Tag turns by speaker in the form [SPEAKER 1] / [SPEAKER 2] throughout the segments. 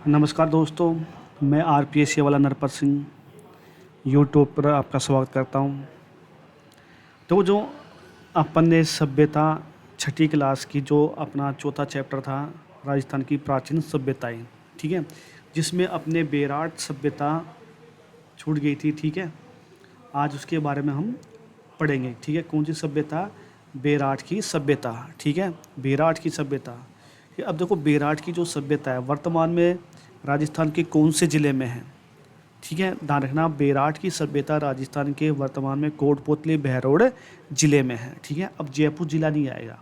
[SPEAKER 1] नमस्कार दोस्तों, मैं आरपीएस वाला नरपत सिंह यूट्यूब पर आपका स्वागत करता हूं। तो जो अपन ने सभ्यता छठी क्लास की जो अपना चौथा चैप्टर था राजस्थान की प्राचीन सभ्यताएं, ठीक है, जिसमें अपने बेराट सभ्यता छूट गई थी, ठीक है। आज उसके बारे में हम पढ़ेंगे, ठीक है। कौन सी सभ्यता? बेराट की सभ्यता, ठीक है, बेराट की सभ्यता। अब देखो, बेराट की जो सभ्यता है वर्तमान में राजस्थान के कौन से ज़िले में है, ठीक है, ध्यान रखना। बेराट की सभ्यता राजस्थान के वर्तमान में कोटपुतली बहरोड ज़िले में है, ठीक है। अब जयपुर ज़िला नहीं आएगा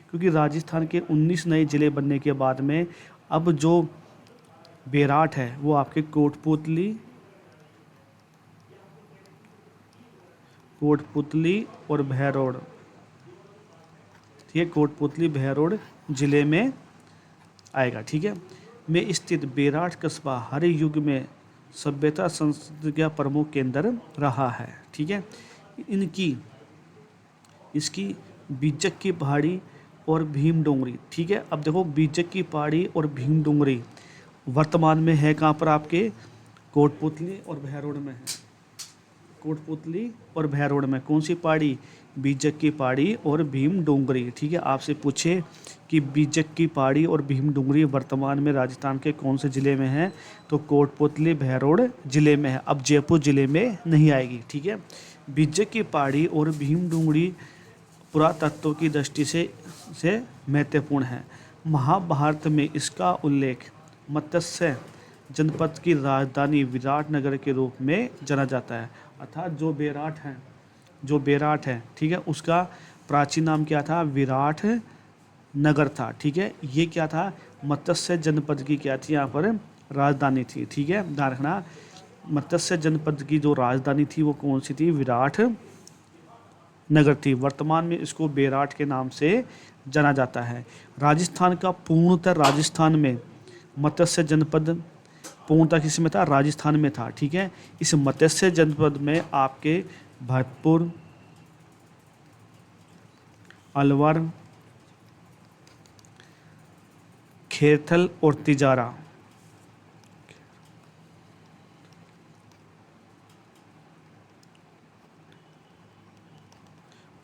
[SPEAKER 1] क्योंकि राजस्थान के 19 नए ज़िले बनने के बाद में अब जो बेराट है वो आपके कोटपुतली और बहरोड, ठीक है, कोटपुतली बहरोड ज़िले में आएगा, ठीक है, में स्थित बेराट कस्बा हर युग में सभ्यता संस्कृति का प्रमुख केंद्र रहा है, ठीक है। इसकी बीजक की पहाड़ी और भीम डोंगरी, ठीक है। अब देखो, बीजक की पहाड़ी और भीम डोंगरी वर्तमान में है कहाँ पर? आपके कोटपुतली और बहरोड में है। कोटपुतली और बहरोड में कौन सी पहाड़ी? बीजक की पहाड़ी और भीम डोंगरी, ठीक है। आपसे पूछे कि बीजक की पहाड़ी और भीम डोंगरी वर्तमान में राजस्थान के कौन से ज़िले में है, तो कोटपुतली बहरोड ज़िले में है। अब जयपुर ज़िले में नहीं आएगी, ठीक है। बीजक की पहाड़ी और भीम डोंगरी पुरातत्व की दृष्टि से महत्वपूर्ण है। महाभारत में इसका उल्लेख मत्स्य जनपद की राजधानी विराटनगर के रूप में जाना जाता है। अर्थात जो बेराट है, ठीक है, उसका प्राचीन नाम क्या था? विराट नगर था, ठीक है। ये क्या था? मत्स्य जनपद की क्या थी? यहाँ पर राजधानी थी, ठीक है, ध्यान रखना। मत्स्य जनपद की जो राजधानी थी वो कौन सी थी? विराट नगर थी। वर्तमान में इसको बेराट के नाम से जाना जाता है। राजस्थान का पूर्णतः राजस्थान में मत्स्य जनपद पूर्णतः किस में था? राजस्थान में था, ठीक है। इस मत्स्य जनपद में आपके भरतपुर, अलवर, खेरथल और तिजारा,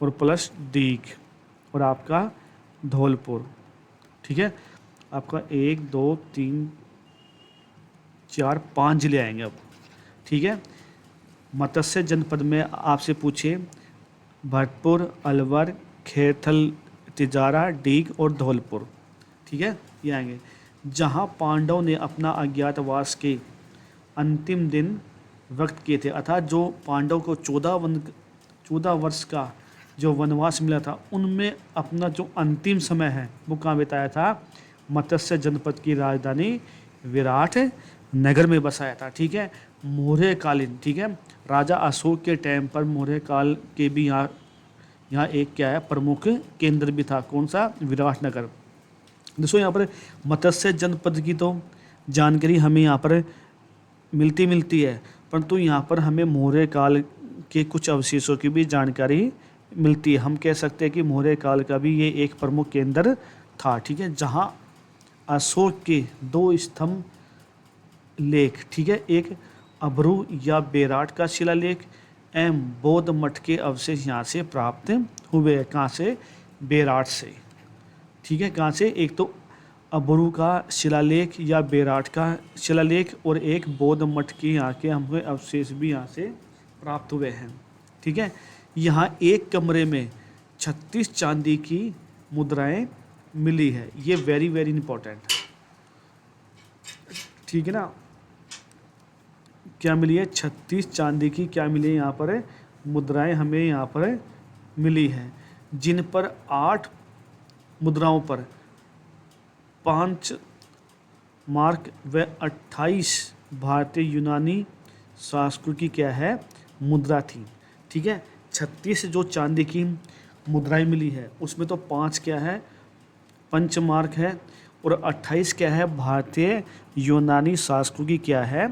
[SPEAKER 1] और प्लस डीग और आपका धौलपुर, ठीक है। आपका 1 2 3 4 5 जिले आएंगे अब, ठीक है। मत्स्य जनपद में आपसे पूछे भरतपुर, अलवर, खेरथल, तिजारा, डीग और धौलपुर, ठीक है, ये आएंगे। जहाँ पांडव ने अपना अज्ञातवास के अंतिम दिन व्यक्त किए थे, अर्थात जो पांडव को 14 वर्ष का जो वनवास मिला था उनमें अपना जो अंतिम समय है वो कहाँ बिताया था? मत्स्य जनपद की राजधानी विराट नगर में बसाया था, ठीक है। मौर्य कालीन, ठीक है, राजा अशोक के टाइम पर मौर्य काल के भी यहाँ एक क्या है? प्रमुख केंद्र भी था। कौन सा? विराटनगर। दोस्तों, यहाँ पर मत्स्य जनपद की तो जानकारी हमें यहाँ पर मिलती है, परंतु यहाँ पर हमें मौर्य काल के कुछ अवशेषों की भी जानकारी मिलती है। हम कह सकते हैं कि मौर्य काल का भी ये एक प्रमुख केंद्र था, ठीक है, जहाँ अशोक के 2 स्तंभ लेख, ठीक है, एक अभरू या बेराट का शिलालेख एवं बौद्ध मठ के अवशेष यहाँ से प्राप्त हुए हैं। कहाँ से? बेराट से, ठीक है। कहाँ से? एक तो अभरू का शिलालेख या बेराट का शिलालेख और एक बौद्ध मठ के यहाँ के हमें अवशेष भी यहाँ से प्राप्त हुए हैं, ठीक है। यहाँ एक कमरे में 36 चांदी की मुद्राएं मिली है। ये वेरी वेरी इंपॉर्टेंट, ठीक है ना। क्या मिली है? 36 चांदी की क्या मिली है? यहाँ पर मुद्राएं हमें यहाँ पर मिली हैं, जिन पर 8 मुद्राओं पर 5 मार्क व 28 भारतीय यूनानी संस्कृत की क्या है? मुद्रा थी, ठीक है। 36 जो चांदी की मुद्राएं मिली है उसमें तो 5 क्या है? पंच मार्क है और 28 क्या है? भारतीय यूनानी संस्कृत की क्या है?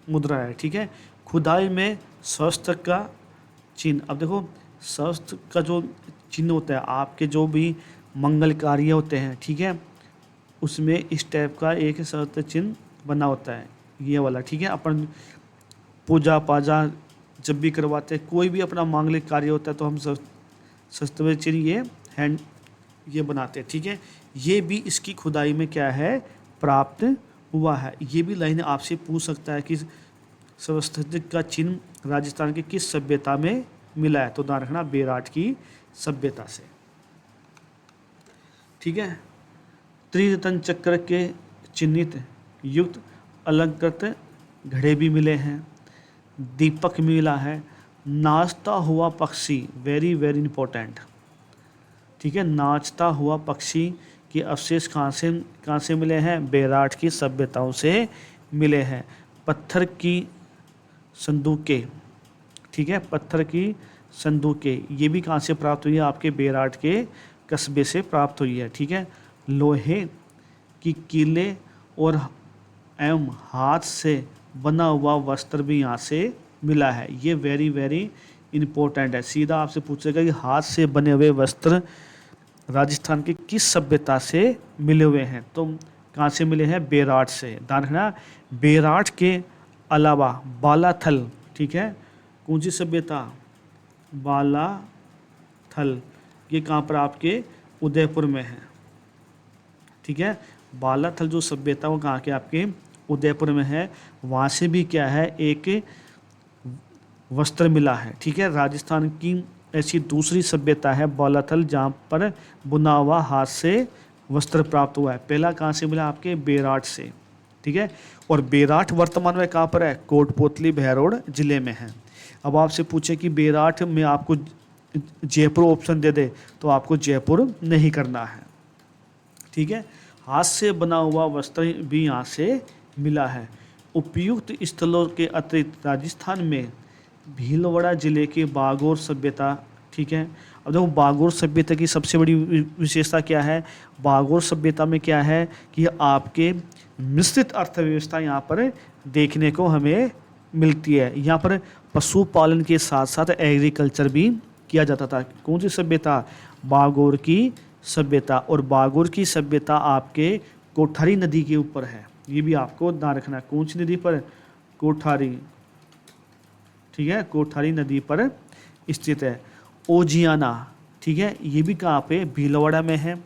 [SPEAKER 1] मुद्रा है, ठीक है। खुदाई में शस्त्र का चिन्ह, अब देखो शस्त्र का जो चिन्ह होता है आपके जो भी मंगल कार्य होते हैं, ठीक है, उसमें इस टाइप का एक शस्त्र चिन्ह बना होता है ये वाला, ठीक है। अपन पूजा पाजा जब भी करवाते हैं, कोई भी अपना मांगलिक कार्य होता है तो हम सस्तवे चिन्ह ये हैंड ये बनाते हैं, ठीक है। ये भी इसकी खुदाई में क्या है, प्राप्त हुआ है। ये भी लाइन आपसे पूछ सकता है कि स्वस्तिक का चिन्ह राजस्थान के किस सभ्यता में मिला है, तो ध्यान रखना बेराट की सभ्यता से, ठीक है। त्रिरत्न चक्र के चिन्हित युक्त अलंकृत घड़े भी मिले हैं, दीपक मिला है, नाचता हुआ पक्षी, वेरी वेरी इंपॉर्टेंट, ठीक है। नाचता हुआ पक्षी के अवशेष कहाँ से मिले हैं, बेराट की सभ्यताओं से मिले हैं। पत्थर की संदूकें, ठीक है, पत्थर की संदूकें ये भी कहाँ से प्राप्त हुई है, आपके बेराट के कस्बे से प्राप्त हुई है, ठीक है। लोहे की कीले और एवं हाथ से बना हुआ वस्त्र भी यहाँ से मिला है। ये वेरी वेरी इम्पोर्टेंट है, सीधा आपसे पूछेगा कि हाथ से बने हुए वस्त्र राजस्थान की किस सभ्यता से मिले हुए हैं, तो कहाँ से मिले हैं, बेराट से। ध्यान रखना बेराट के अलावा बालाथल, ठीक है, कौन सी सभ्यता, बालाथल, ये कहाँ पर आपके उदयपुर में है, ठीक है। बालाथल जो सभ्यता वो कहाँ के आपके उदयपुर में है, वहाँ से भी क्या है एक वस्त्र मिला है, ठीक है। राजस्थान की ऐसी दूसरी सभ्यता है बालाथल जहाँ पर बुना हुआ हाथ से वस्त्र प्राप्त हुआ है। पहला कहाँ से मिला, आपके बेराट से, ठीक है। और बेराट वर्तमान में कहाँ पर है, कोटपुतली बहरोड जिले में है। अब आपसे पूछे कि बेराट में आपको जयपुर ऑप्शन दे दे तो आपको जयपुर नहीं करना है, ठीक है। हाथ से बना हुआ वस्त्र भी यहाँ से मिला है। उपयुक्त स्थलों के अतिरिक्त राजस्थान में भीलवाड़ा जिले की बागोर सभ्यता, ठीक है। अब देखो बागोर सभ्यता की सबसे बड़ी विशेषता क्या है, बागोर सभ्यता में क्या है कि आपके मिश्रित अर्थव्यवस्था यहाँ पर देखने को हमें मिलती है। यहाँ पर पशुपालन के साथ साथ एग्रीकल्चर भी किया जाता था। कौन सी सभ्यता, बागोर की सभ्यता। और बागोर की सभ्यता आपके कोठारी नदी के ऊपर है, ये भी आपको ध्यान रखना है। कौन सी नदी पर, कोठारी, ठीक है, कोठारी नदी पर स्थित है। ओजियाना, ठीक है, ये भी कहाँ पे, भीलवाड़ा में है।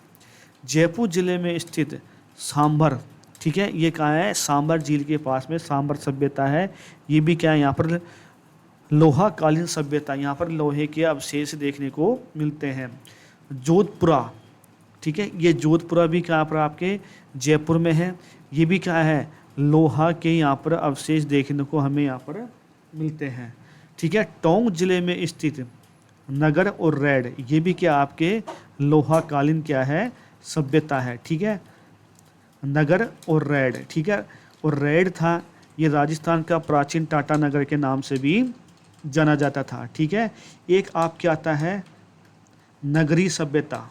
[SPEAKER 1] जयपुर जिले में स्थित सांभर, ठीक है, ये कहाँ है, सांभर झील के पास में सांभर सभ्यता है। ये भी क्या है, यहाँ पर लोहा कालीन सभ्यता, यहाँ पर लोहे के अवशेष देखने को मिलते हैं। जोधपुरा, ठीक है, ये जोधपुरा भी कहाँ पर आपके जयपुर में है। ये भी क्या है, लोहा के यहाँ पर अवशेष देखने को हमें यहाँ पर मिलते हैं, ठीक है। टोंक जिले में स्थित नगर और रैड, ये भी क्या आपके लोहा कालीन क्या है, सभ्यता है, ठीक है। नगर और रैड, ठीक है, और रैड था ये राजस्थान का प्राचीन टाटा नगर के नाम से भी जाना जाता था, ठीक है। एक आपके आता है नगरी सभ्यता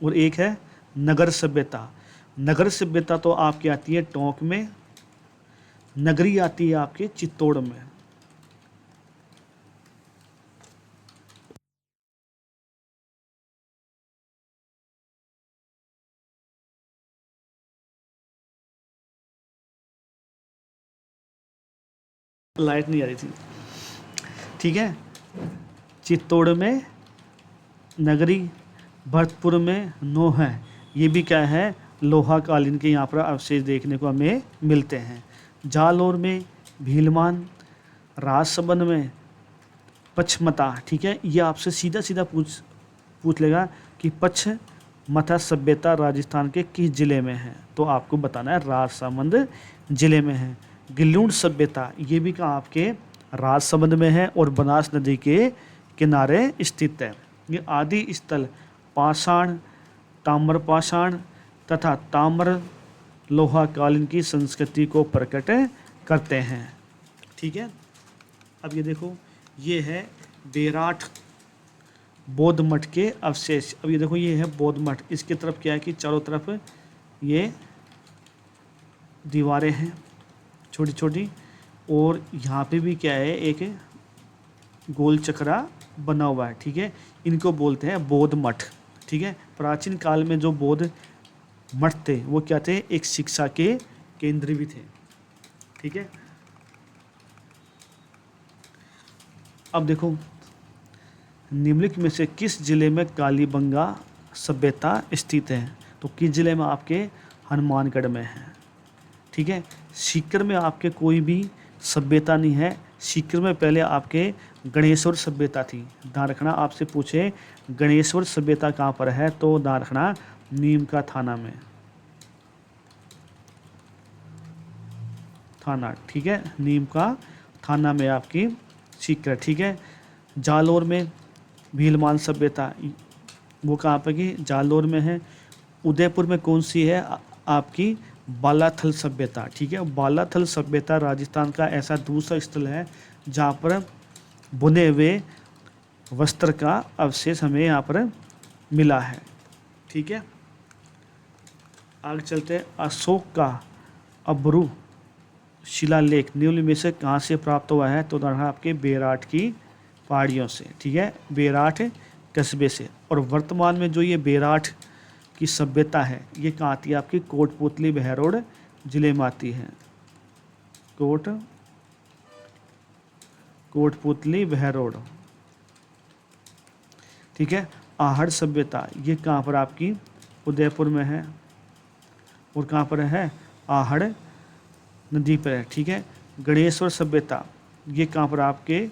[SPEAKER 1] और एक है नगर सभ्यता। नगर सभ्यता तो आपकी आती है टोंक में, नगरी आती है आपके चित्तौड़ में। लाइट नहीं आ रही थी, ठीक है। चित्तौड़ में नगरी, भरतपुर में नोह है, ये भी क्या है, लोहा कालीन के यहाँ पर अवशेष देखने को हमें मिलते हैं। जालौर में भीलवान, राजसमंद में पचमता, ठीक है। ये आपसे सीधा सीधा पूछ लेगा कि पचमता सभ्यता राजस्थान के किस जिले में है, तो आपको बताना है राजसमंद जिले में है। गिल्लूण सभ्यता, ये भी कहाँ आपके राजसमंद में है और बनास नदी के किनारे स्थित है। ये आदि स्थल पाषाण, ताम्र पाषाण तथा ताम्र लोहा कालीन की संस्कृति को प्रकट करते हैं, ठीक है। अब ये देखो, ये है बेराट बौद्ध मठ के अवशेष। अब ये देखो, ये है बौद्ध मठ, इसकी तरफ क्या है कि चारों तरफ ये दीवारें हैं छोटी छोटी, और यहाँ पे भी क्या है, एक गोल चक्रा बना हुआ है, ठीक है। इनको बोलते हैं बौद्ध मठ, ठीक है। प्राचीन काल में जो बौद्ध मठ थे वो क्या थे, एक शिक्षा के केंद्र भी थे। ठीक है, अब देखो निम्नलिखित में से किस जिले में कालीबंगा सभ्यता स्थित है? तो किस जिले में? आपके हनुमानगढ़ में है। ठीक है, सीकर में आपके कोई भी सभ्यता नहीं है। सीकर में पहले आपके गणेश्वर सभ्यता थी। ध्यान रखना, आपसे पूछे गणेश्वर सभ्यता कहाँ पर है, तो ध्यान रखना नीम का थाना में, थाना। ठीक है, नीम का थाना में आपकी सीकर। ठीक है, जालोर में भीलवान सभ्यता, वो कहाँ पर की? जालोर में है। उदयपुर में कौन सी है? आपकी बालाथल सभ्यता। ठीक है, बालाथल सभ्यता राजस्थान का ऐसा दूसरा स्थल है जहाँ पर बुने हुए वस्त्र का अवशेष हमें यहाँ पर मिला है। ठीक है, आगे चलते हैं। अशोक का अब्रू शिलालेख निम्न में से कहाँ से प्राप्त हुआ है? तो उदाहरण आपके बेराट की पहाड़ियों से। ठीक है, बेराट कस्बे से। और वर्तमान में जो ये बेराट की सभ्यता है ये कहाँ आती है? आपकी कोटपुतली बहरोड जिले में आती है। कोटपुतली बहरोड। ठीक है, आहड़ सभ्यता ये कहाँ पर? आपकी उदयपुर में है। और कहाँ पर है? आहड़ नदी पर है। ठीक है, गणेश्वर सभ्यता ये कहाँ पर? आपके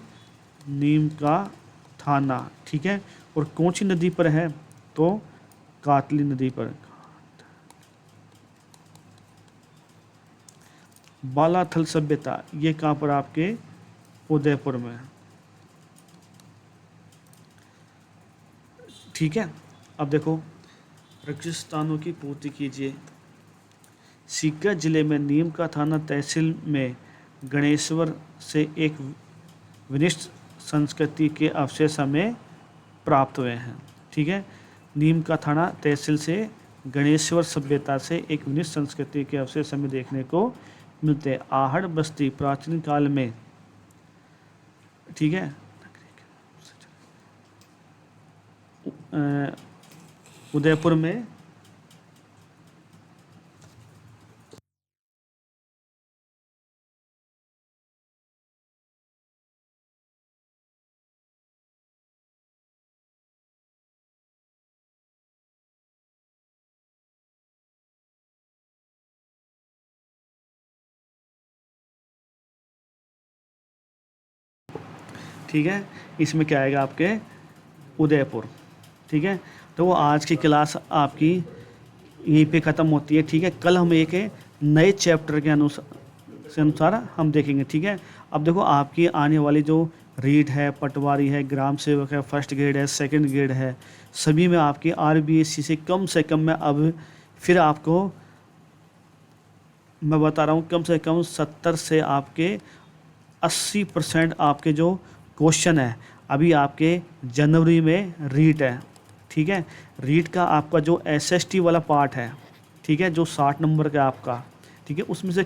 [SPEAKER 1] नीम का थाना। ठीक है, और कौन सी नदी पर है? तो कातली नदी पर। बालाथल सभ्यता ये कहाँ पर? आपके उदयपुर में। ठीक है, अब देखो रक्षित स्थानों की पूर्ति कीजिए। सीकर जिले में नीम का थाना तहसील में गणेश्वर से एक विनिष्ट संस्कृति के अवशेष हमें प्राप्त हुए हैं। ठीक है, नीम का थाना तहसील से गणेश्वर सभ्यता से एक विनिष्ट संस्कृति के अवशेष हमें देखने को मिलते हैं। आहड़ बस्ती प्राचीन काल में, ठीक है, उदयपुर में ठीक है, इसमें क्या आएगा? आपके उदयपुर। ठीक है, तो वो आज की क्लास आपकी यहीं पे ख़त्म होती है। ठीक है, कल हम एक नए चैप्टर के अनुसार हम देखेंगे। ठीक है, अब देखो आपकी आने वाली जो रीड है, पटवारी है, ग्राम सेवक है, फर्स्ट ग्रेड है, सेकंड ग्रेड है, सभी में आपकी RBSC से कम में अब फिर आपको मैं बता रहा हूँ कम से कम 70 से आपके 80% आपके जो क्वेश्चन है अभी आपके जनवरी में रीट है। ठीक है, रीट का आपका जो SST वाला पार्ट है, ठीक है, जो 60 नंबर का आपका, ठीक है, उसमें से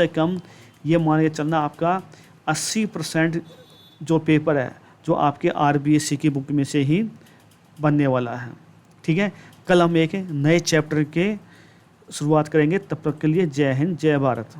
[SPEAKER 1] कम ये मान के चलना आपका 80% जो पेपर है जो आपके RBSC की बुक में से ही बनने वाला है। ठीक है, कल हम एक नए चैप्टर के शुरुआत करेंगे। तब तक के लिए जय हिंद, जय भारत।